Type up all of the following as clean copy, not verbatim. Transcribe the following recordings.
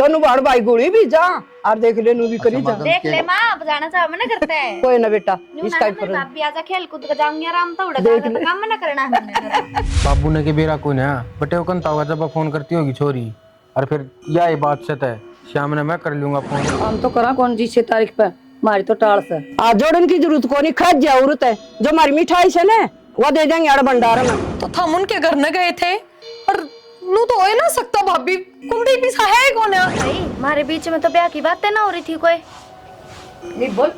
दोनों बार भाई गोली भी जा और देख ले नू भी करी जा। देख ले माँ बजाना चाह मना करता है कोई ना बेटा इसका इसका ही भाभी आजा खेल कूद कर जाऊंगी आराम तो उड़ा तो काम मना करना है बाबू ने के बेरा कोई ना बटे वो कंता होगा जब फोन करती होगी छोरी और फिर यही बात से तय शाम ने मैं कर लूंगा फोन। हम तो करा कौन जी 6 तारीख पे हमारी तो टाल से आज जोड़न की जरूरत को नहीं खाद जरूरत है जो हमारी मिठाई से ना वो दे देंगे यार भंडार में। तो हम उनके घर न गए थे पर नू तो हो ना सकता भाभी कुंडी भी सा है कौन है भाई हमारे बीच में तो ब्याह की बातें ना हो रही थी कोई नहीं बोल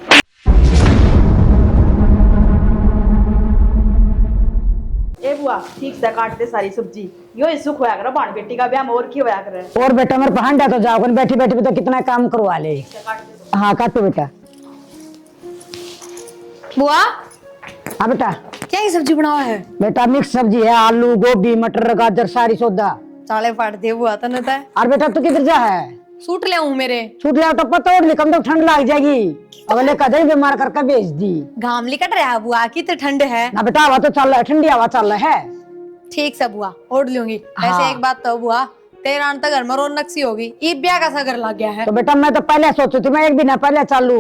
ए बुआ ठीक से काटते सारी सब्जी यो ही सुख होया करे बाण बेटी का ब्याह में और की होया करे। और बेटा मेरे पहांडा तो जाओ बैठी बैठी तो कितना काम करवा ले। हाँ काटो बेटा। बुआ हाँ बेटा क्या ये सब्जी बनावा है बेटा मिक्स सब्जी है आलू गोभी मटर गाजर सारी सौदा चाले फाड़ दे बुआ तो न और बेटा तू किधर जा है सूट ले आऊं मेरे छूट लिया तो पता और कम तो ठंड लग जाएगी अब ले कदर बीमार करके भेज दी। घाम लिकट रहा है बुआ की तो ठंड है ना बेटा हवा तो चल रहा है ठंडी हवा चल रहा है। ठीक से बुआ ओढ़ लूंगी। ऐसे एक बात तो बुआ तेरा तो घर में रौनक सी होगी ईद ब्याह का सा घर लग गया है। तो बेटा मैं तो पहले सोची थी मैं एक दिन पहले चालू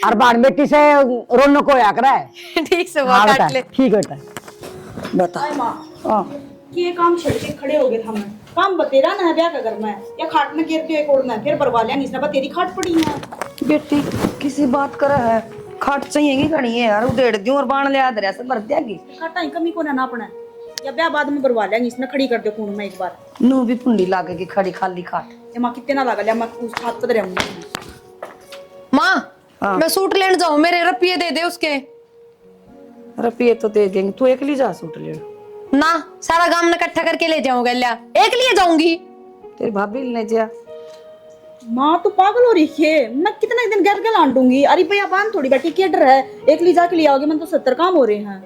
और बाण बेटी से रौनक होया करे। ठीक से बुआ काट ले। ठीक है बेटा बता माँ कि ये काम छड़ के खड़े हो गए थे हमें काम बतेरा ना है ब्याह का घर में या खाट में गिर के एक ओढ़ना फिर बरवा लिया इसने तेरी खाट पड़ी है। बेटी किसी बात कर है खाट चाहिए की खड़ी है यार उधेड़ दूं और बाण ले आदर ऐसे भर देगी खाटा ही कमी को ना अपना या ब्याह बाद में बरवा लिया इसने खड़ी कर दे खून में एक बार नू भी पुंडी लागेगी खड़ी खाली खाट ये माँ कितने ना लगा लिया मैं उस हाथ पर रहूंगी। माँ मैं सूट लेने जाऊं मेरे रुपये दे दे उसके। रुपये तो दे देंगे तू एक ली जा सूट ले ना सारा गांव ने इकट्ठा करके ले जाऊंगा लिया एक लिए जाऊंगी तेरी भाभी ले जा। माँ तो पागल हो रही है मैं कितने दिन घर के लांटूंगी अरे भैया बांध थोड़ी बैठी क्या डर है एक ली जाके ले आओगे मैं तो 70 काम हो रहे हैं।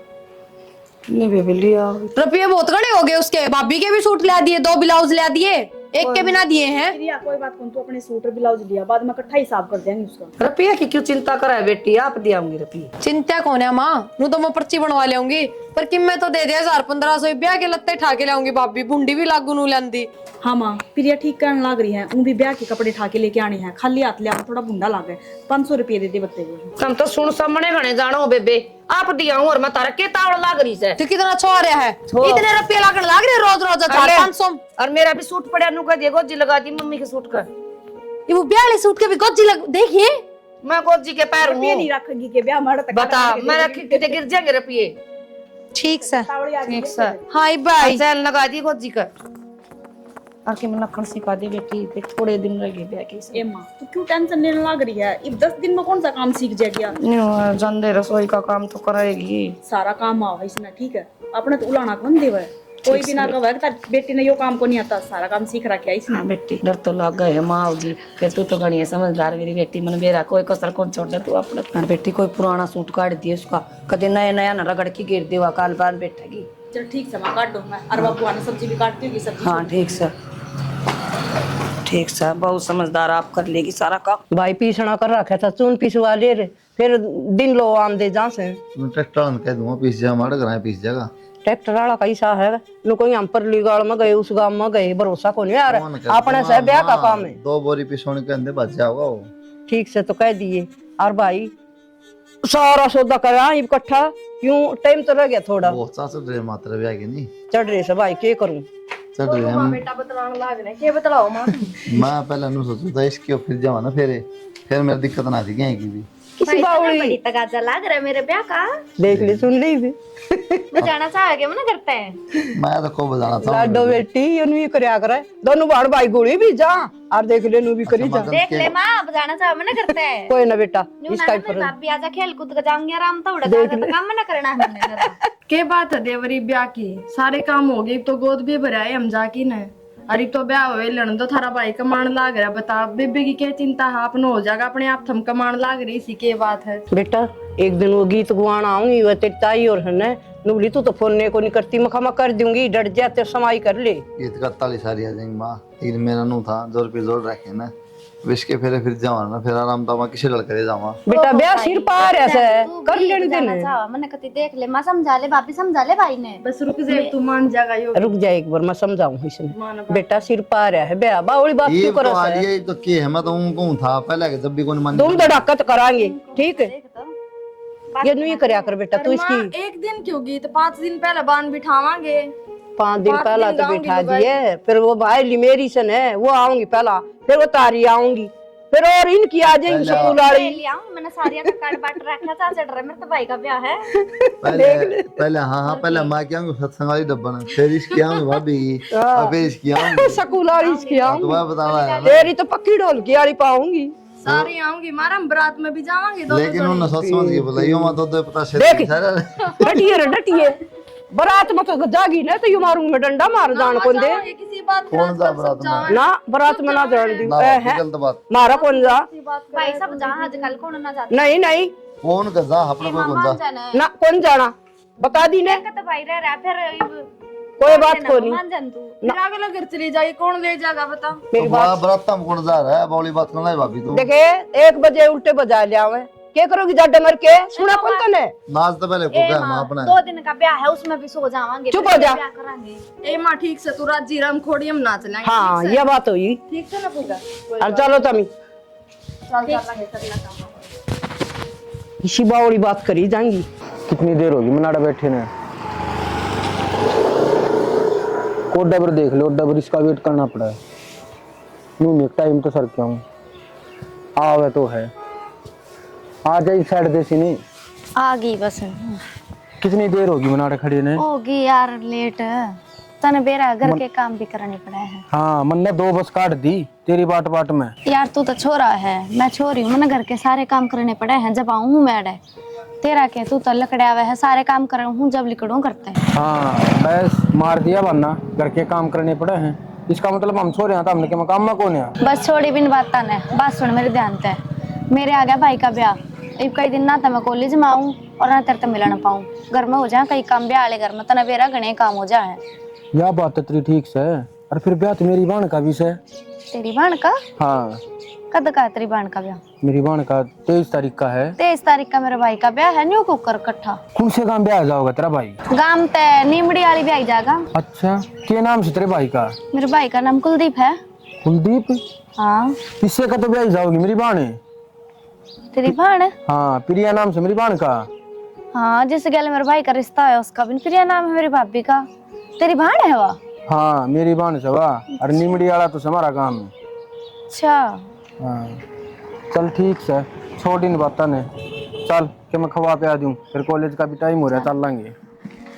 नहीं बेबी लिया रुपये बहुत घने हो गए उसके भाभी के भी सूट ला दिए 2 ब्लाउज ला दिए एक के बिना दिए हैं। रिया कोई बात कौन तू अपने सूट और ब्लाउज लिया बाद में इकट्ठा हिसाब कर देंगे उसका। रुपया की क्यों चिंता करा है बेटी आप दियाऊंगी रुपये चिंता कौन है माँ नू तो मैं पर्ची बनवा लेंगी पर कि मैं तो दे दिया 1500 ब्याह के लत्ते ठा के लाऊंगी भाभी बुंडी भी लागू नू लेंदी। हाँ माँ प्रिया ठीक करने लग रही है उन भी ब्याह के कपड़े ठा के लेके आने हैं खाली हाथ लिया थोड़ा बुंडा लागे 500 रुपये दे दे बत्ते को। हम तो सुन सामने घने जानो बेबे आप दियाऊं और मैं तारा के तावड़ लाग रही से तो कितना छो रहा है इतने रुपये लागने लाग रहे रोज रोज 400-500 और मेरा भी सूट पड़ा नु का दिए गोजी लगा दी मम्मी के सूट का ये वो ब्याह वाले सूट के भी गोजी लग देखिए मैं गोजी के पैर हूं नहीं रखेगी के ब्याह मार तक बता मैं रखी किते गिर जाएंगे रुपये। ठीक से ठीक से हाय बाय सेल लगा दी गोजी का और के मैं नखन सिखा दे बेटी पे थोड़े दिन रह गए ब्याह के ए माँ तू क्यों टेंशन लेने लग रही है अब 10 दिन में कौन सा काम सीख जाएगी। जंदे रसोई का काम तो कराएगी सारा काम आओ इसमें ठीक है अपने तो उलाना कौन देवा है कोई भी ना कहे तार बेटी ने यो काम को नहीं आता सारा काम सीख रखा है इसने। बेटी डर तो लग गए माँ होगी फिर तू तो गणी समझदार मेरी बेटी मन बेरा कोई कसर कौन छोड़ दे तू अपने बेटी कोई पुराना सूट काट दिए उसका कदे नया नया न रगड़ के गिर देवा काल बार बैठेगी। चल ठीक से माँ काट दो मैं अरवा बुआ ने सब्जी भी काटती होगी सब्जी। हाँ ठीक से बहुत समझदार आप कर लेगी सारा काम। भाई पीसना कर रखा था चून पिसवा ले रे फिर दिन लो आम दे जा से ट्रैक्टर कह दूंगा पीस जा हमारे घर पीस जाएगा ट्रैक्टर वाला कैसा है लो कोई हम पर लीगाड़ में गए उस गांव में गए भरोसा को नहीं यार अपने से ब्याह का काम है 2 बोरी पिसोने के अंदर बच जाओगा वो। ठीक से तो कह दिए और भाई सारा सौदा करा इकट्ठा क्यों टाइम तो रह गया थोड़ा बहुत सा चढ़ रहे मात्रा ब्याह की नहीं चढ़ रहे से भाई के करूं चढ़ रहे हम बेटा बतलाने लाग रहे के बतलाओ माँ मैं पहले नु सोचू था इसके फिर जावा ना फिर मेरी दिक्कत ना थी कहीं की भी किसी बावड़ी बड़ी तगाजा लग रहा है मेरे ब्याह का देख ली सुन ली भी बजाना चाहोगे मना करता है मैं तो को बजाना था लाडो बेटी यूं ही करया करे दोनों बार भाई गोली भी जा और देख ले नू भी करी जा देख ले माँ बजाना चाह मना करता है कोई ना बेटा इसका ही भाभी आजा खेल कूद कर जाऊंगी आराम तो उड़ा तो काम मना करना है। के बात है देवरी ब्याह की सारे काम हो गए तो गोद भी भराए हम जाकी ने अरे तो ब्याह हुए लड़न तो थारा भाई कमान लाग रहा बता बेबे की क्या चिंता है अपना हो जाएगा अपने आप थम कमान लाग रही इसी के बात है। बेटा एक दिन वो गीत गुआन आऊंगी वह तेरी ताई और है ना नुबली तू तो फोन ने को नहीं करती मखा कर दूंगी डर जाते समाई कर ले ईद का 41 सारी आ जाएंगे माँ लेकिन मेरा नु था 2 रुपये जोड़ रखे ना विश के फिर जावा ना फिर आराम तावा किसे लड़के जावा बेटा ब्याह सिर पार ऐसे कर लेने जाना देने। चाहो मैंने कति देख ले माँ समझा ले भाभी समझा ले भाई ने बस रुक जाए तू मान जाएगा यो रुक जा एक बार मैं समझाऊं इसने। बेटा सिर पार है ब्याह बावली बात ये क्यों तो करो आ रही है तो के है मैं तो कहूं था पहले के जब भी कोई मान तुम धड़ाका तो कराएंगे ठीक है। ये नहीं करया कर बेटा तू इसकी एक दिन क्यों गई तो 5 दिन पहले बांध बिठावांगे 5 दिन 5 पहला दिन तो गाऊंगी बिठा दुबई। दिए फिर वो भाई लिमेरी सन है वो आऊंगी पहला फिर वो तारी आऊंगी फिर और इनकी आ जाएंगी स्कूल वाली। ले आऊं मैंने सारिया का कार्ड बाट रखा था चढ़ रहा मेरे तो भाई का ब्याह है पहले हाँ पहले माँ क्या सत्संग वाली डब्बा ना फिर इसकी आऊंगी भाभी और फिर इसकी आऊंगी स्कूल वाली इसकी तो आऊंगी मैं बताना है तेरी तो पक्की ढोलकी वाली पाऊंगी। सारी आऊंगी मारा हम बारात में भी जावांगे दोनों लेकिन उन्होंने सोच समझ के बुलाइयो मैं तो पता देख। है सारा डटिए रे डटिए बारात में तो जागी ना तो यू मारूंगी मैं डंडा मार जान कौन दे जावांगे किसी बात कौन जा बारात में ना बारात में ना जान दी ना है गलत बात मारा कौन जा भाई सब जहाँ आजकल कौन ना जाता नहीं नहीं कौन का जा अपने कोई कौन जा जाना ना कौन जाना बता दी ने तो भाई रह रहा फिर कोई बात को नहीं मान जान तू फिर अगला घर चली जाए कौन ले जाएगा बता मेरी बात बारात में कौन जा रहा है बावली बात करना है भाभी तू देखे 1 बजे उल्टे बजा ले आवे क्या करोगी जाडे मर के सुना कौन तने नाच तो पहले को क्या मां अपना 2 दिन का ब्याह है उसमें भी सो जावांगे चुप हो जा। ब्याह करांगे ए माँ ठीक से तू राजी राम खोड़ी हम नाच लेंगे हाँ ये बात हुई ठीक से ना पूजा और चलो तमी चल चल कर लगा इसी बावली बात करी जाएंगी। कितनी देर होगी मनाड़ा बैठे ने को डबर देख लो डबर इसका वेट करना पड़ा है यूं में टाइम तो सर क्यों आवे तो है आ जाए साइड देसी नहीं आ गई बस कितनी देर होगी मनाड़ा खड़े ने होगी यार लेट तने बेरा घर के काम भी करने पड़ा है हाँ मन ने 2 बस काट दी तेरी बाट बाट में यार तू तो छोरा है मैं छोरी हूँ मैंने घर के सारे काम करने पड़े हैं जब आऊँ हूँ मैं तेरा के तू तो लकड़े आवे है सारे काम कर हूँ जब लिकड़ू करते हैं हाँ बस मार दिया वरना घर के काम करने पड़े हैं इसका मतलब हम छोड़े हैं तो हमने क्या काम में कौन है बस छोड़ी बिन बात ने बात सुन मेरे ध्यान से मेरे आ गया भाई का ब्याह अब कई दिन ना तो मैं कॉलेज में आऊँ और ना तेरे तो मिल ना पाऊँ घर में हो जाए कई काम ब्याह वाले घर में तना बेरा घने काम हो जाए यह बात तो तेरी ठीक से और फिर ब्याह तो मेरी बहन का भी से तेरी बहन का हाँ कद का है तेरी बहन का ब्याह मेरी बहन का 23 तारीख का है 23 तारीख का मेरे भाई का ब्याह है न्यू कुकर कट्ठा कौन से गांव ब्याह जाओगा तेरा भाई गांव ते नीमड़ी वाली ब्याह जाएगा अच्छा क्या नाम से तेरे भाई का मेरे भाई का नाम कुलदीप है कुलदीप हाँ इससे का तो ब्याह जाओगी मेरी बहन है तेरी बहन हाँ प्रिया नाम से मेरी बहन का हाँ जिस गल मेरे भाई का रिश्ता है उसका भी प्रिया नाम है मेरी भाभी का तेरी बहन है वह हाँ मेरी बहन से वाह और निमड़ी वाला तो हमारा काम है अच्छा हाँ चल ठीक से छोड़ इन बात ने चल के मैं खवा पे आ दूं फिर कॉलेज का भी टाइम हो रहा है चल लेंगे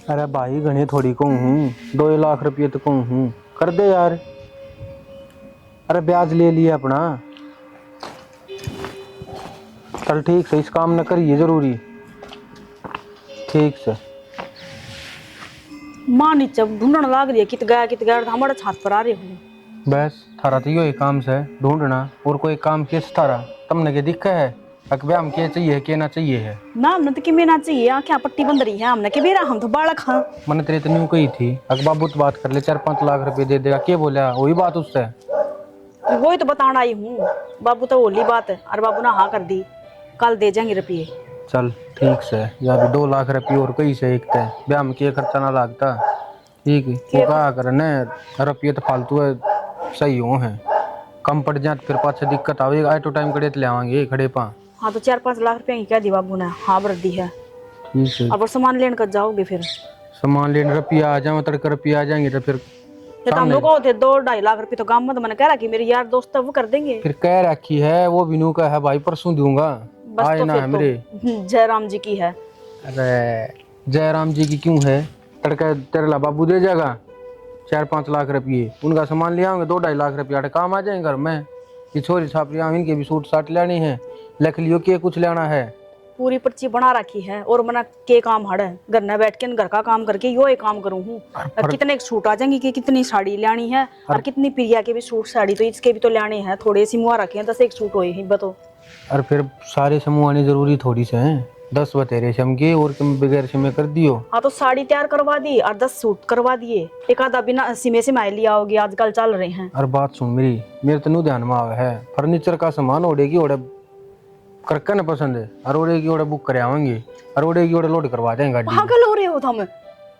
अरे भाई घने थोड़ी को हूँ 2 लाख रुपये तो कहूँ हूँ कर दे यार अरे ब्याज ले लिया अपना चल ठीक से इस काम न करिए जरूरी ठीक से माँ नीचे ढूंढने लाग रही है कित गया हमारे छात पर आ रहे हूँ बस थारा तो यो काम से ढूंढना और कोई काम किस थारा तुमने के दिक्कत है अकबे हम क्या चाहिए क्या ना चाहिए है ना हमने तो कि ना चाहिए आँखें पट्टी बंद रही है हमने के बेरा हम तो बालक हाँ मैंने तेरे तो न्यू कही थी अकबाबू तो बात कर ले 4-5 लाख रुपए दे देगा क्या बोला वही बात उससे वही तो बताना आई हूँ बाबू तो होली बात है और बाबू ने हाँ कर दी कल दे जाएंगे रुपये चल ठीक से या भी 2 लाख रुपये और कहीं से एक थे ब्याह में क्या खर्चा ना लगता ठीक है वो कहा कर न रुपये तो फालतू है सही हो है कम पड़ जाए फिर पाछे दिक्कत आवेगी आए तो टाइम कड़े ले आवांगे खड़े पा हाँ तो 4-5 लाख रुपए की क्या दी बाबू ने हाँ भर दी है ठीक है अब और सामान लेने कर जाओगे फिर सामान लेने रुपया आ जाए तड़के रुपया आ जाएंगे तो फिर तो हम लोग होते 2-2.5 लाख रुपए तो गाँव में तो मैंने कह रहा कि मेरे यार दोस्त है वो कर देंगे फिर कह रखी है वो बिनू का है भाई परसों दूंगा बस आए तो ना फिर है मेरे तो जयराम जी की है अरे जयराम जी की क्यों है तड़का तेरे ला बाबू दे जाएगा 4-5 लाख रुपये उनका सामान ले आऊंगे 2-2.5 लाख रुपया काम आ जाएंगे घर में ये छोरी छापरी इनके भी सूट साट लेनी है लिख लियो के कुछ लेना है पूरी पर्ची बना रखी है और मना के काम हड़ है घर में बैठ के घर का काम करके यो एक काम करूँ हूँ और कितने सूट आ जाएंगे कि कितनी साड़ी लेनी है और कितनी प्रिया के भी सूट साड़ी तो इसके भी तो लेने हैं थोड़े सी मुआ रखे हैं 10 एक सूट होए ही बतो और फिर सारे समूह आने जरूरी थोड़ी से हैं 10 बते रेशम के और तुम बगैर रेशम में कर दियो। हाँ तो साड़ी तैयार करवा दी और 10 सूट करवा दिए, एक आधा बिना सिमे से माय लिया होगी, आजकल चल रहे हैं। और बात सुन मेरी, मेरे तो ध्यान में आवे है फर्नीचर का सामान ओढ़ेगी ओढ़े करके न पसंद है, और ओढ़ेगी ओढ़े बुक करे आवेंगे और ओढ़ेगी ओढ़े लोड करवा देंगे गाड़ी। पागल हो रहे हो तुम।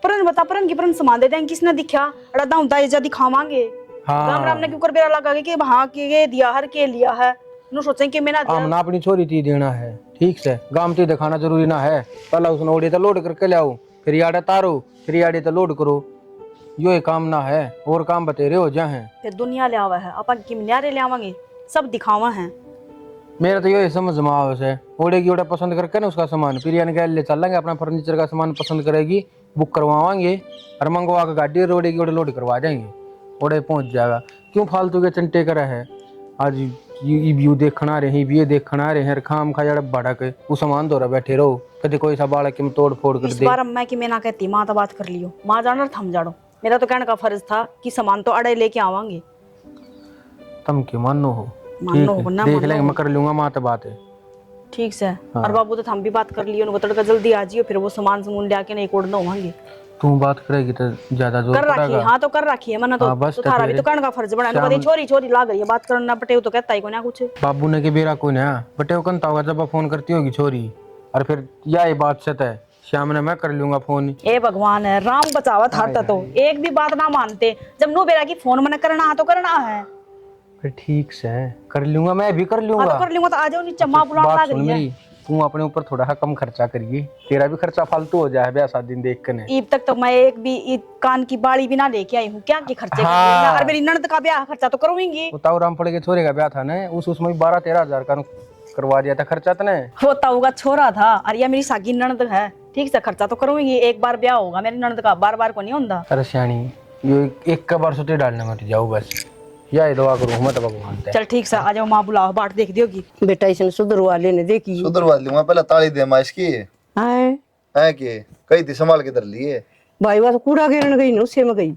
परन बता, परन की परन सामान दे देंगे, किसने दिखा अड़ा होता है दिखावांगे। हाँ राम राम ने क्यों कर बेरा लगा कि वहां के दिया हर के लिया है, नु सोचें कि मैंने आमना अपनी छोरी थी देना है, ठीक से गाम ती दिखाना जरूरी ना है। पहला उसने ओढ़े तो लोड करके ले आओ, फिर याडे तारो, फिर याडे तो लोड करो, यो एक काम ना है और काम बतेरे हो जा हैं। फिर दुनिया ले आवा है, अपन किमन्यारे ले आवांगे, सब दिखावा है। मेरा तो ये समझ में आवे से ओढ़े की ओढ़े पसंद करके ना उसका सामान फिर यानी ले चलेंगे, अपना फर्नीचर का सामान पसंद करेगी बुक करवाएंगे और मंगवा के गाड़ी ओढ़े की ओढ़े लोड करवा देंगे, ओढ़े पहुंच जाएगा। क्यों फालतू के चंटे करे है, आज ये व्यू देखना रहे ये देखना रहे खाम खा जड़ा भड़क वो सामान दो बैठे रहो, कभी कोई सा बालक में तोड़ फोड़ कर इस दे। बार मैं कि मैं ना कहती, माँ तो बात कर लियो, माँ जाना थम जाड़ो। मेरा तो कहने का फर्ज था कि सामान तो अड़े लेके आवांगे। तुम क्यों मानो हो, मानो ठीक हो है, ना देख मानो लेंगे, हो। मैं कर लूंगा, माँ तो बात है। ठीक से और बाबू तो हम भी बात कर लियो, बतड़ का जल्दी आ जियो, फिर वो सामान समून ले आके नहीं कोड़ना होंगे। तू बात करेगी तो ज्यादा जोर कर रखी है, पड़ेगा। हाँ तो कर रखी है मैंने तो, हाँ, बस तो तो थारा भी फिर तो कहने का फर्ज बना, तो कभी छोरी छोरी लाग रही है बात करना पटे तो कहता ही को ना कुछ। बाबू ने के बेरा को ना बटे कंता होगा जब फोन करती होगी छोरी, और फिर यही बात सत है शाम ने मैं कर लूंगा फोन। ए भगवान है, राम बचावा था तो एक भी बात ना मानते, जब नो बेरा की फोन मैंने करना तो करना है। फिर ठीक से कर लूंगा, मैं भी कर हाँ लूंगा। तो कर लूंगा, तो आ जाओ नीचे, माँ बुलाने बात लाग सुन रही है। मेरी, तू अपने ऊपर थोड़ा सा कम खर्चा करिए, तेरा भी खर्चा फालतू हो जाए ब्याह शादी देख के ने। ईद तक तो मैं एक भी ईद कान की बाड़ी भी ना लेके आई हूँ, क्या के खर्चे हाँ। करने, और मेरी ननद का ब्याह खर्चा तो करूंगी। ताऊ राम पड़े के छोरे का ब्याह था ना, उसमें 12-13 हजार का करवा दिया था खर्चा तो ने। वो ताऊ का छोरा था और ये मेरी सागी ननद है, ठीक से खर्चा तो करूंगी, एक बार ब्याह होगा मेरी ननद का, बार बार को नहीं होता। अरे सियानी, ये एक का बार सोते डालने मत जाओ बस, यही दुआ करूँ मैं तो भगवान से। चल ठीक से आ जाओ, माँ बुलाओ, बाट देख दियोगी। बेटा इसने सुधरवा लेने देखी सुधरवा लूंगा, पहले ताली दे माँ इसकी है के कई थी संभाल के धर लिए। भाई वह तो कूड़ा गिरन गई, नुस्से में गई,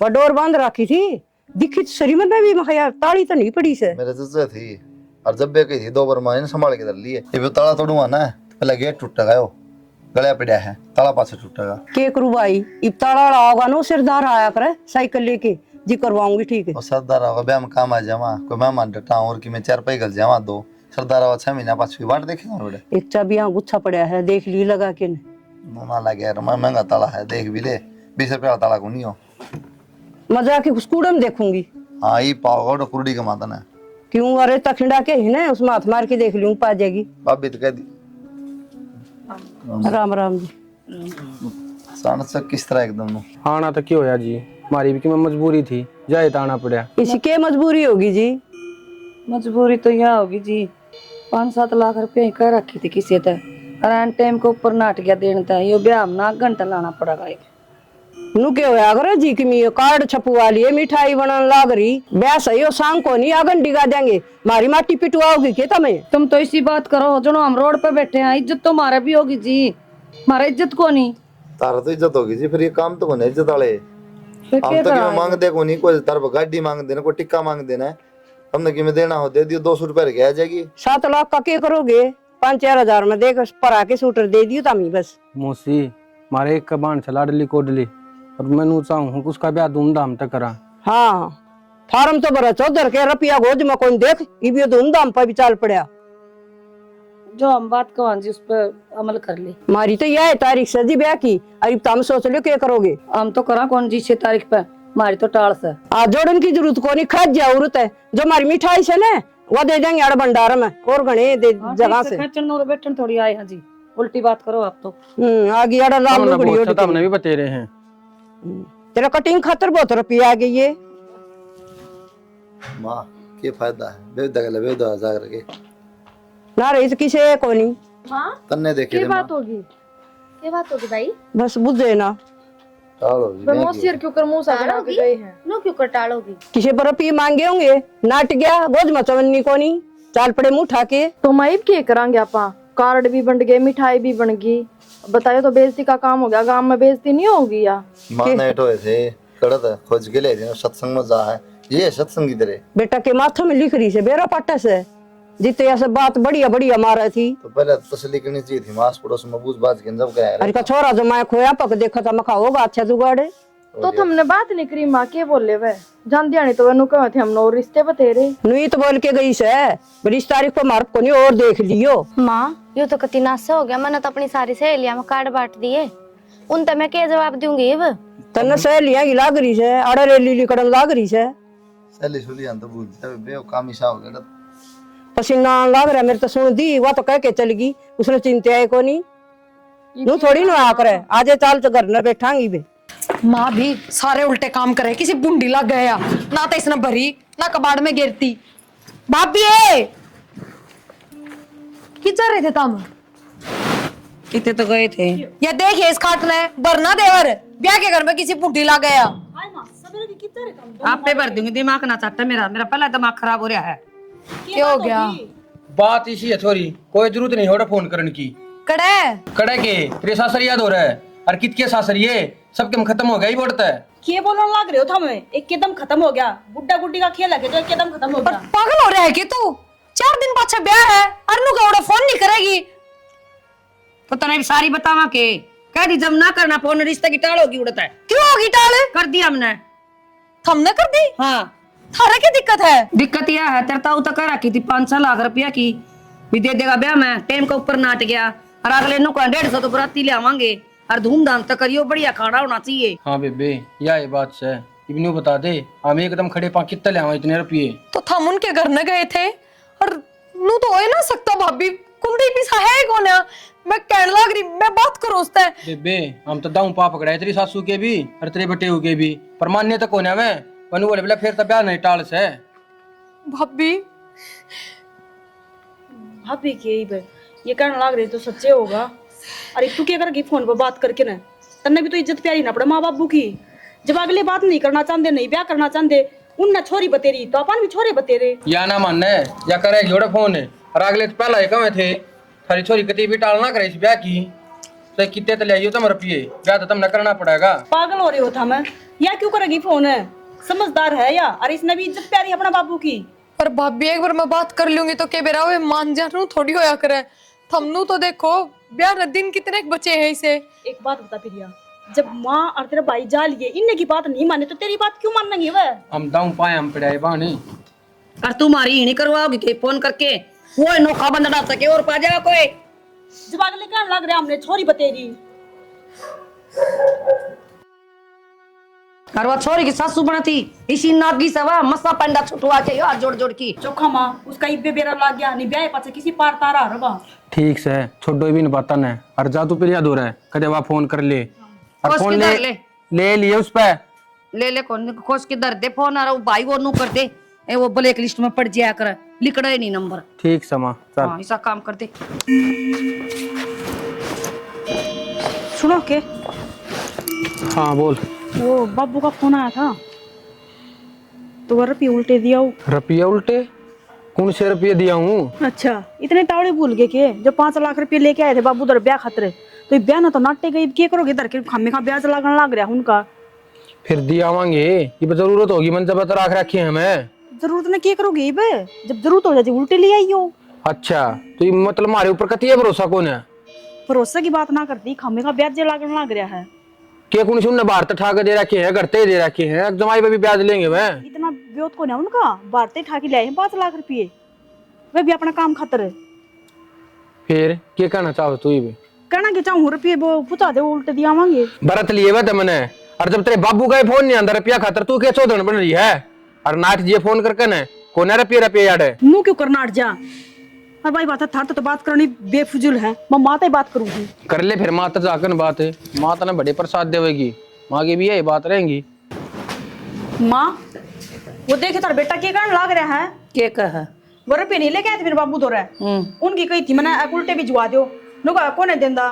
वह डोर बांध रखी थी, दिखी तो सरी में भी, मैं यार ताली तो नहीं पड़ी से। मेरे से थी और जब भी कही थी 2 बार माँ ने संभाल के धर लिए। ये भी ताला तोड़ूंगा ना, पहले गेट टूटेगा, वो गला पड़ा है, ताला पास टूटेगा। के करू भाई, इब ताला आओगा नो सिरदार आया करे साइकिल लेके जी करवाऊंगी, ठीक है। और सरदार होगा ब्याह में काम आ जावा, कोई मेहमान डटा और कि मैं 4 पैसे गल जावा 2 सरदार आवा 6 महीना पास बाट देखेगा बेटे। एक चाबी यहाँ गुच्छा पड़ा है, देख ली लगा के ने। ना लगे यार, महंगा ताला है, देख भी ले, 20 रुपया ताला को नहीं हो। मजा के कूड़े में देखूंगी। हाँ ये पाओगा कुर्डी का माता ना, क्यों, अरे तखिंडा के है ना, उसमें हाथ मार के देख लूंगी, पा जाएगी। भाभी तो कह दी राम राम जी। सान से किस तरह एकदम नो आना तो क्यों होया जी, हमारी भी मजबूरी थी, जाए आना पड़ा। इसी के मजबूरी होगी जी। मजबूरी तो यह होगी जी, 5-7 लाख रुपए ही कर रखी थी किसी ते, और टाइम के ऊपर नाट गया देने था, यो ब्याह में ना घंटा लाना पड़ेगा एक। नु के होया करे जी कि मी कार्ड छपवा लिए, मिठाई बनन लाग रही, ब्याह सही हो सांग को नहीं आगन डिगा देंगे, मारी माटी पिटवाओगी के तमें। तुम तो इसी बात करो, जो हम रोड पे बैठे हैं, इज्जत तो हमारा भी होगी जी, हमारा इज्जत को नहीं। तारा तो इज्जत होगी जी, फिर ये काम तो कोने इज्जत वाले फिर हम क्या तो करा कि मांग दे को नहीं, कोई तार गाड़ी मांग देना, कोई टिक्का मांग देना है, हमने कि में देना हो दे दियो, 200 रुपए रह जाएगी। 7 लाख का के करोगे, 5-4 हजार में देख परा के सूटर दे दियो तमी बस। मौसी मारे एक कबान से लाडली कोडली, और मैं चाहूँ उसका ब्याह धूमधाम तक करा। हाँ फार्म तो भरा 14 के रुपया गोज में कौन देख, इबियो धूमधाम पर भी चाल पड़ा। जो हम बात कहो जी उस पर अमल कर ले। मारी तो यह तारीख से जी ब्याह की, अरे तुम सोच लो क्या करोगे। हम तो करा कौन जी 6 तारीख पे, हमारी तो टाल से आ जोड़न की जरूरत को नहीं, खर्च जरूरत है, जो हमारी मिठाई से ना वो दे देंगे आड़ भंडार में और घने जगह से। खर्चन और बैठन थोड़ी आए हैं जी, उल्टी बात करो आप तो। आगे आड़ा लाल लुगड़ी ओढ़ के। हमने भी बते रहे हैं, तेरा कटिंग खातर बहुत रुपया आ गई है। माँ के फायदा है, बेवदा गले बेवदा जाकर के ना रही तो किसे को नहीं, हाँ तन्ने देखे क्या रे माँ। बात होगी, क्या बात होगी भाई? बस बुझे ना। चलो जी, मौसी यार क्यों कर मुंह सा बना के गए हैं? नो क्यों कर टालोगी? किसी पर रुपये मांगे होंगे, नाट गया गोज मचवन्नी को नहीं, चाल पड़े मुंह उठा के। तो मैं क्या करांगे आपा, कार्ड भी बन गए, मिठाई भी बन गई, बताइए तो बेइज्जती का काम हो गया, गांव में बेइज्जती नहीं होगी या? माँ ने तो ऐसे कड़त खोज के ले सत्संग में जा है, ये सत्संग की तरह बेटा के माथा में लिख रही से बेरा पाटा से जितने ऐसे बात बढ़िया बढ़िया मारा थी। तो पहले तसली करनी चाहिए थी, मास पड़ोस में बूझ बाज के जब गया अरे का छोरा जो मैं खोया पक देखा था मखा होगा अच्छा जुगाड़े। तो तुमने बात नहीं करी माँ के बोले वे जान दिया नहीं तो वनु कहे थे हम और रिश्ते बतेरे नुई तो बोल के गई से 20 तारीख को मार्क को नहीं और देख लियो। माँ यो तो कति नासे हो गया, मैंने तो अपनी सारी सहेलियां में कार्ड बांट दिए, उन तो मैं क्या जवाब दूंगी अब। तन्ने सहेलियां की लाग रही से अड़े रेली लिकड़न लाग रही से सहेली सुलियां तो भूलते बे काम सा हो गया। पसीना लाग रहा मेरे तो सुन दी वह तो कह के चल गई, उसने चिंता है को नहीं नू थोड़ी ना आ करे आज चाल तो घर न बैठांगी बे। माँ भी सारे उल्टे काम करे, किसी बुंडी लग गया ना तो इसने भरी ना कबाड़ में गिरती। भाभी किधर रहे थे तुम? कितने तो गए थे। ये देखिए इस खाट ने बरना देवर ब्याह के घर में किसी बुंडी लग गया। आप पे भर दूंगी, दिमाग ना चाहता मेरा मेरा पहला दिमाग खराब हो रहा है। क्या हो गया? बात इसी है छोरी, कोई जरूरत नहीं हो रहा फोन करने की। कड़े कड़े के तेरे सासर याद हो रहा है और कित के सासर ये सब कम खत्म हो गया ही बोलता है। के बोलने लग रहे हो था मैं, एक कदम खत्म हो गया, बुड्ढा गुड्डी का खेल है जो एक कदम खत्म हो गया। पागल हो रहा है कि तू? 4 दिन पाछा ब्याह है अरनू का फोन नहीं करेगी तो तने सारी बतावा के कह दी जब ना करना फोन रिश्ते की टाल होगी उड़ता है। क्यों होगी टाल? कर दिया हमने। हमने कर दी? हाँ थारा क्या दिक्कत है? दिक्कत यह है तेरे ताऊ तो कर रखी थी 5-6 लाख रुपया की भी दे देगा ब्याह में, टाइम का ऊपर नाट गया और अगले नु को 150 तो बराती ले आवांगे और धूमधाम तो करियो, बढ़िया खाना होना चाहिए। हाँ बेबे या ये बात से इबनू बता दे हम एकदम खड़े पा कितने ले आवा इतने रुपये। तो हम उनके घर न गए थे और नू तो हो ना सकता भाभी कुलदीप सा है कौन है? मैं कहने लग रही मैं बात करो उससे। बेबे हम तो दाऊ पा पकड़ाए तेरी सासू के भी और तेरे बटे के भी, पर मान्य तो कौन है मैं वनु बोले बोला फिर तो ब्याह नहीं टाल से। भाभी भाभी के ये कहने लग रहे तो सच्चे होगा। अरे तू क्या करेगी फोन पर बात करके ना, तन्ने भी तो इज्जत प्यारी ना पड़े माँ बाबू की। जब अगले बात नहीं करना चाहते, नहीं ब्याह करना चाहते, उन छोरी बतेरी तो अपन भी छोरे बतेरे या ना मानना है या करे जोड़े फोन है और अगले तो पहला एक में थे थारी छोरी कती भी टाल ना करे इस ब्याह की तो कितने तो ले आइयो तुम रुपये, ब्याह तो तुमने करना पड़ेगा। पागल हो रहे हो था मैं, या क्यों करेगी फोन है? समझदार है या? अरे इसने भी इज्जत प्यारी अपना बाबू की। पर भाभी एक बार मैं बात कर लूंगी तो के बेरा मान जानू थोड़ी होया करे। थमनू तो देखो ब्याह न दिन कितने बचे हैं इसे। एक बात बता प्रिया, जब माँ और तेरा भाई जा लिए इनने की बात नहीं माने तो तेरी बात क्यों मानेंगे वह? हम दाऊ पाए हम पड़ाए बाने और तुम्हारी ही नहीं करवाओगी के फोन करके वो नोखा बंद डाल सके और पा जाएगा कोई। जब अगले कहने लग रहे हमने छोरी बतेरी और वो छोरी की सासू बनती इसी नागी सवा मसा पंडा छुटवा के हाथ जोड़ जोड़ की चोखा माँ उसका इब्बे बेरा लग गया, नहीं ब्याह पाछे किसी पार तारा रवा। ठीक से छोड़ो भी नहीं बात है और जा तू फिर याद हो रहा है कदे वहाँ फोन कर ले और खोस फोन किधर ले ले ले लिए उस पे ले कौन खोज के दर दे फोन आ रहा भाई वो नू कर दे ए वो ब्लैक लिस्ट में पड़ जाया कर लिखड़ा नहीं नंबर। ठीक समा चल। हाँ ऐसा काम कर दे। सुनो के हाँ बोल। वो बाबू का फोन आया था तो वह रुपये उल्टे दिया हूँ। रुपये उल्टे? कौन से रुपये दिया हूँ? अच्छा इतने तावड़े भूल गए के जब 5 लाख रुपये लेके आए थे बाबू उधर ब्याह खातिर, तो ये ब्याह ना तो नाटे गई क्या करोगे इधर के खामे खा ब्याज लगने लग रहा उनका। फिर दिया आवांगे ये जरूरत होगी मन जब राख रखी है हमें। जरूरत ने क्या करोगे ये बे? जब जरूरत हो जाती उल्टे ले आई हो। अच्छा तो ये मतलब हमारे ऊपर कतिया भरोसा कौन है? भरोसा की बात ना करती, खामे का ब्याज लगने लग रहा है। क्या कौन सुनने भारत ठाके दे रखे हैं करते दे रखे हैं जमाई पे भी ब्याज लेंगे वह। इतना व्योत को ना उनका भारतीय ठाकी ले आए 5 लाख रुपये, वे भी अपना काम खातर। फिर क्या कहना चाहो तू? ये कहना कि चाहूँ रुपये वो पुता दे वो उल्टे दिया मांगे। बरत लिए वह मैंने और जब तेरे बाबू का फोन नहीं आंदा रुपया खातर तू क्या चौधन बन रही है और नाट जी फोन करके न कौन रुपये याद है मुँह क्यों करना अट जा। हाँ भाई बात है थार तो बात करनी बेफुजुल है, मैं माता ही बात करूंगी। कर ले फिर माता जाकर बात है माता ने बड़े प्रसाद देवेगी माँ की भी यही बात रहेंगी। माँ वो देखे तार बेटा क्या करने लग रहा है? के कहा वो रुपये नहीं लेके आए थे फिर बाबू दो रहा उनकी कही थी मैंने उल्टे भी जुआ दो नुका कौन देंदा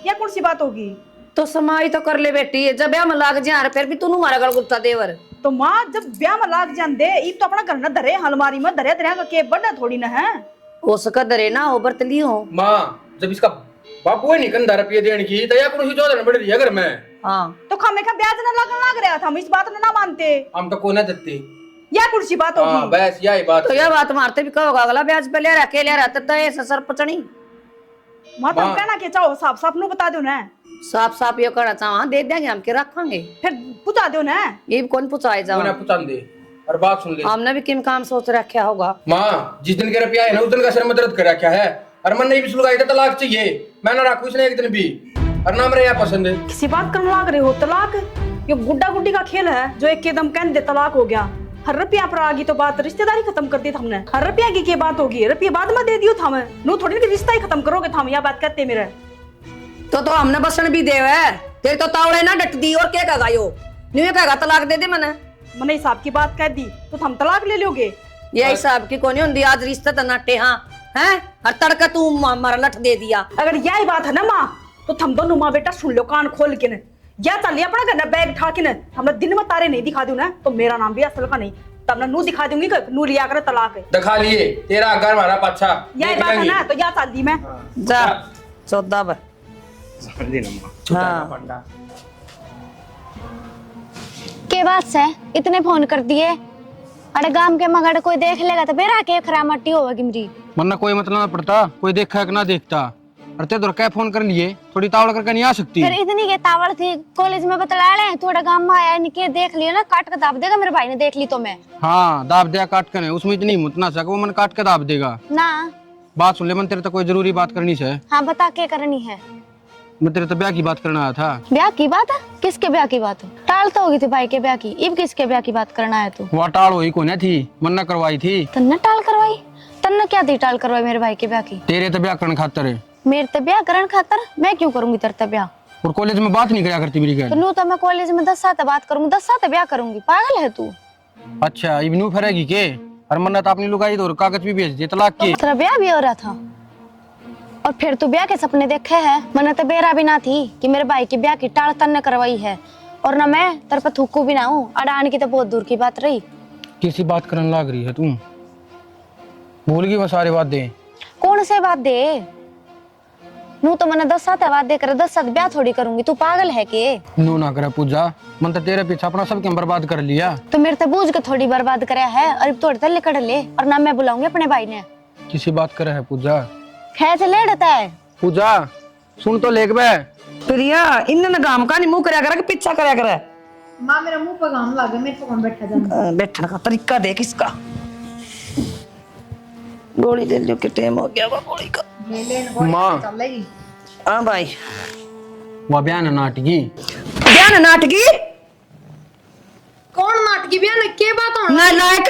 या कौन सी बात होगी? तो समाई तो कर ले बेटी जब ब्याह में लाग जा फिर भी तू मारा गल गुप्ता देवर। तो माँ जब ब्याह में लाग जान दे इब तो अपना घर न धरे अलमारी में धरे धरे का के बड़ा थोड़ी न है हो सका दरे ना हो बरत ली हो। माँ जब इसका बापू है नहीं कंधा रुपये देने की तो या कौन सी चौधन बन रही है घर में। हाँ तो खामे का ब्याज न लगने लग रहा था, हम इस बात ने ना मानते। हम तो कोने देते या कुछ बात हाँ होगी। बस यही बात तो यह बात मारते भी कहोगा अगला ब्याज पे ले रहा के ले रहा तो ये ससर पचनी माँ तुम कहना क्या चाहो, साफ साफ नु बता दो ना, साफ साफ ये करना चाह दे देंगे हम के रखेंगे फिर पूछा दो ना। ये कौन पूछाए जाओ मैंने पसंद है। और बात सुन ले हमने भी किम काम सोच रखा होगा। माँ, जिस दिन के रुपया है ना उस दिन का सिर में दर्द कर रखा है। और मन नहीं भी सुलगाई था तलाक चाहिए, मैं ना रखू इसने एक दिन भी। और ना मेरे यहाँ पसंद है। किसी बात करने लग रहे हो तलाक, ये गुड्डा गुड्डी का खेल है जो एक कदम कह दे तलाक हो गया। हर रुपया पर आ गई तो बात रिश्तेदारी खत्म कर दी था हमने। हर रुपया की क्या बात होगी, रुपया बाद में दे दियो था मैं नू थोड़ी ना रिश्ता ही खत्म करोगे था, यह बात कहते मेरे। तो हमने बसन भी दे है तेरे तो तावड़े ना डट दी और क्या कहेगा यो न्यू कहेगा तलाक दे दे मैंने हिसाब की बात कह दी तो हम तलाक ले लोगे। ये हिसाब की कोनी होंदी आज रिश्ता तो नाटे हाँ हैं हर तड़का तू मारा लठ दे दिया। अगर यही बात है ना माँ तो थम दोनों माँ बेटा सुन लो कान खोल के न, या चलिए अपना घर बैग उठा के न, हमने दिन में तारे नहीं दिखा दूं ना तो मेरा नाम भी असल का नहीं, तब ना नू दिखा दूंगी नू लिया कर तलाक है। दिखा लिए तेरा घर हमारा पाछा यही बात है ना तो या चल दी मैं जा चौदह पर हाँ। के बात से इतने फोन कर दिए, अरे गांव के मगड़ कोई देख लेगा तो बेरा के खरा मट्टी होगी मेरी। वरना कोई मतलब ना पड़ता, कोई देखा है कि ना देखता। और ते क्या फोन कर लिए, थोड़ी तावड़ करके नहीं आ सकती। फिर इतनी के तावड़ थी कॉलेज में बतला ले, थोड़ा गांव में आया निके देख लिया ना, काट के दाब देगा। मेरे भाई ने देख ली तो मैं हाँ दाब दिया काट कर, उसमें इतनी हिम्मत ना सके वो मन काट के दाब देगा ना। बात सुन ले, मन तेरे तो कोई जरूरी बात करनी है। हाँ बता के करनी है। मैं तेरे तो ब्याह की बात करना आया था। ब्याह की बात है? किसके ब्याह की बात है? टाल तो होगी थी भाई के ब्याह की, इब किसके ब्याह की बात करना है तू? वह टाल हुई कौन थी, मन्ना करवाई थी। तन्ने टाल करवाई? तन्ने क्या थी टाल करवाई मेरे भाई के ब्याह की? तेरे तो ब्याह करने खातर है। मेरे तो ब्याह करने खातर? मैं क्यों करूंगी तेरे तो ब्याह? और कॉलेज में बात नहीं करा करती मेरी तो नू तो मैं कॉलेज में 10 साल बात करूंगी, 10 साल ब्याह करूंगी, पागल है तू? अच्छा इब नू फरेगी के? और मन्ना तो अपनी लुगाई तो कागज भी भेज दिए तलाक के। तेरा ब्याह भी हो रहा था और फिर तू ब्याह के सपने देखे है? मैंने तो बेरा भी ना थी कि मेरे भाई की ब्याह की टाल तन्ने करवाई है, और ना मैं तेरे पे थूकू भी ना हूँ। अड़ान की तो बहुत दूर की बात रही। किसी बात करने लग रही है तुम, भूल गई वो सारी बात दे। कौन से बात दे? नू तो मैंने 10 साल बात दे कर 10 साल ब्याह थोड़ी करूंगी, तू पागल है के? नू ना करे पूजा, मन तो तेरे पीछे अपना सब क्या बर्बाद कर लिया। तो मेरे तो बूझ के थोड़ी बर्बाद कराया है, और थोड़े तले कर ले, और ना मैं बुलाऊंगी अपने भाई ने। किसी बात करे है पूजा? खेत ले डता है पूजा सुन तो लेक बे। प्रिया इन गाम का नहीं मुंह करया करे पीछा करया करे। माँ मेरा मुंह पर काम लगे, मेरे को कौन बैठा जाना। बैठने का तरीका देख इसका। गोली ले लो कि टाइम हो गया गोली का। माँ हाँ भाई वह बयान नाटकी बयान नाटकी कौन नाटकी ब्याह ने के बात होना? ना लायक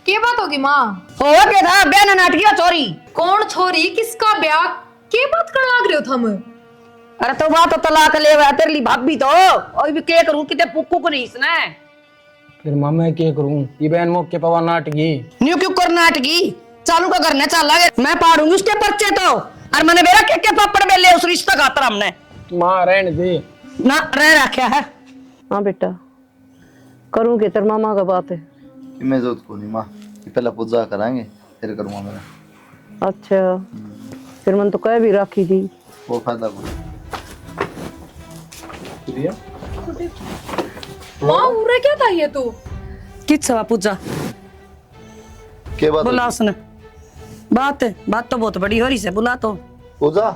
के बात होगी माँ? हो के था बयान नाटकी और चोरी। कौन छोरी किसका ब्याह के बात करने लग रहे हो तुम? अरे तो बात तो तलाक ले हुआ तेरे लिए भाभी तो और भी के करूं किते पुक्कू को नहीं इसने। फिर माँ मैं क्या करूँ, ये बहन मौके पवा नाटकी न्यू क्यों कर नाटकी चालू का करने चल लगे मैं पाड़ूंगी उसके पर्चे तो। और मैंने मेरा के पापड़ बेले उस रिश्ता खातर हमने माँ रहने दे ना रह रखा है। हाँ बेटा करूँगी, तेरे मामा का बात है। मैं जरूरत को नहीं माँ, पहले पूजा कराएंगे फिर करूँगा मैं। अच्छा फिर मन तो कह भी राखी थी वो फायदा को माँ उरे क्या था ये तू? किस पूजा के बात बुला उसने बात तो बहुत बड़ी हो रही है बुला तो। पूजा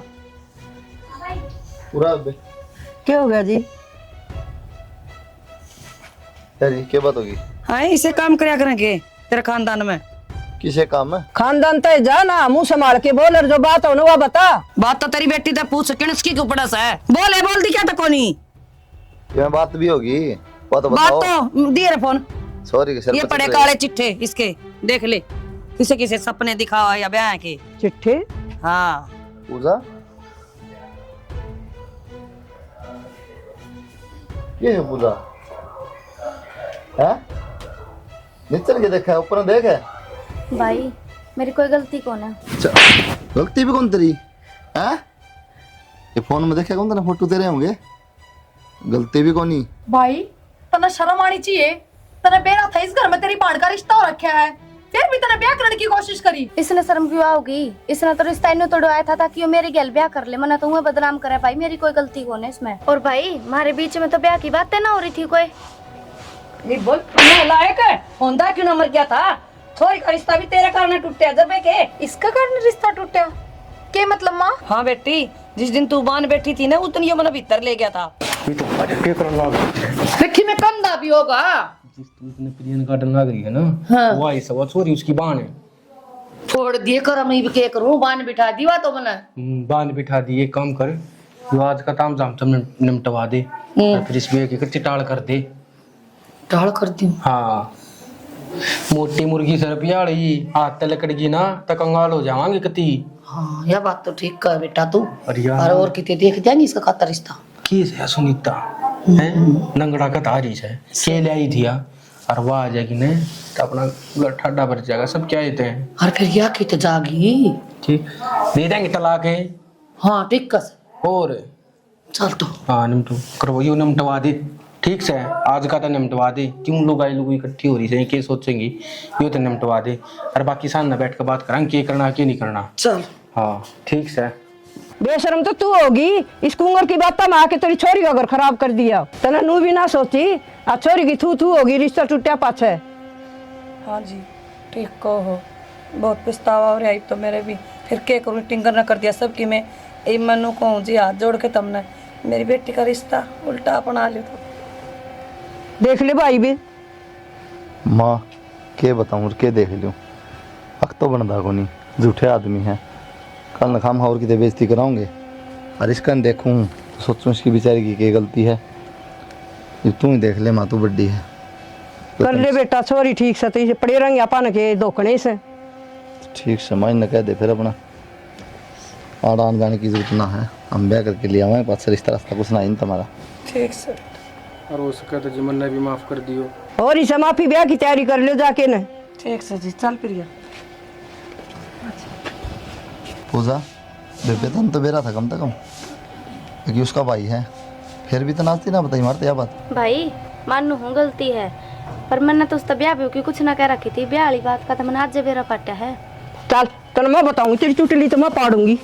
पूरा बे क्या हो गया जी? यार क्या बात होगी? हाँ इसे काम करया करेंगे तेरे खानदान में। किसे काम है? खानदान तय जा ना, मुंह संभाल के बोल, और जो बात हो ना वो बता। बात तो तेरी बेटी तो पूछ किणस की ऊपर है बोल दी क्या तो कोनी ये बात भी होगी बात बताओ। बात तो दिए रे फोन सॉरी के ये पड़े काले चिट्ठे इसके देख ले किसे किसे सपने दिखाओ या ब्याह के चिट्ठे? पूजा हाँ ये है पूजा है नीचे के देखा है ऊपर देख है भाई मेरी कोई गलती कौन है? गलती भी कौन तेरी है? ये फोन में देखा कौन तेरा फोटो तेरे होंगे, गलती भी कौन ही। भाई तना शर्म आनी चाहिए, तना बेरा था इस घर में तेरी बाण का रिश्ता हो रखा है, फिर भी तना ब्याह करने की कोशिश करी। इसने शर्म क्यों आओगी? इसने तो रिश्ता इन्हें तोड़वाया था ताकि वो मेरी गैल ब्याह कर ले, मना तो तुम्हें बदनाम करे। भाई मेरी कोई गलती कौन है इसमें? और भाई हमारे बीच में तो ब्याह की बातें ना हो रही थी कोई। नहीं बोल मैं लायक है होंदा क्यों ना मर गया था छोरी का रिश्ता भी तेरे कारण टूटा जब के इसका कारण रिश्ता टूटा? के मतलब माँ? हाँ बेटी जिस दिन तू बान बैठी थी ना उस दिन ये मन भीतर ले गया था ये तो के करन लाग देखी में कंधा भी होगा जिस तू इतने प्रियन काटन लाग रही है ना वो आई सब छोरी उसकी बाण है। छोड़ दिए कर मैं भी के करूं बान बिठा दीवा तो मना बांध बिठा दी। एक काम कर जो आज का ताम झाम निमटवा दे और फिर इसमें एक चिटाड़ कर दे। टाल कर दी हाँ मोटी मुर्गी सर पियाड़ी हाथ तले कट गई ना तो कंगाल हो जावांगे कती। हाँ यह बात तो ठीक कर बेटा तू अरे यार और कितने देख जाएंगे इसका खाता रिश्ता किस है सुनीता है नंगड़ा का तारी है के ले आई थी और वो आ जाएगी ने तो अपना घर ठंडा भर जाएगा सब क्या देते हैं। और फिर यह कित जागी ठीक दे देंगे तलाक है। हाँ ठीक कस और चल तो हाँ निमटू करवाइयो निमटवा दे ठीक से आज का तो निमटवा दे। क्यों लोग आई लोग इकट्ठी हो रही है क्या सोचेंगी यो तो निमटवा दे और बाकी सामने बैठ कर बात करेंगे क्या करना क्या नहीं करना। चल हाँ ठीक से। बेशरम तो तू होगी इस कुंवर की बात में आके तेरी छोरी अगर खराब कर दिया तना नू भी ना सोची आ छोरी की थू थू होगी रिश्ता टूटा पाछे। हाँ जी ठीक कहो बहुत पछतावा हो रहा है तो मेरे भी फिर क्या करूँ टिंगर न कर दिया सबकी मैं ए मनु कहूँ जी हाथ जोड़ के तुमने मेरी बेटी का रिश्ता उल्टा अपना लिया तो देख ले भाई भी माँ के बताऊँ और के देख लूँ अक तो बनता को नहीं झूठे आदमी हैं कल न खाम और की बेइज्जती कराऊंगे और इसका न देखूँ तो सोचूं इसकी बेचारी की क्या गलती है। ये तू ही देख ले माँ तू बड्डी है कर ले बेटा छोरी ठीक से तो पड़े रहेंगे अपन के धोखने से। ठीक समझ न कह दे फिर अपना आड़ान जाने की जरूरत ना है हम ब्याह करके ले आवे पास रिश्ता रास्ता कुछ ना ही तुम्हारा। ठीक से और हो सके तो जीवन ने भी माफ कर दियो और इसे माफी ब्याह की तैयारी कर लो जाके न। ठीक से जी चल प्रिया पूजा बेबे तो बेरा था कम से कम क्योंकि उसका भाई है फिर भी तो नाचती ना बताई मारते या बात भाई मानू हूँ गलती है पर मैंने तो उसका ब्याह भी कुछ ना कह रखी थी ब्याह वाली बात का तो मैंने आज बेरा पटा है। चल तन मैं बताऊंगी तेरी चुटली तो मैं पाड़ूंगी।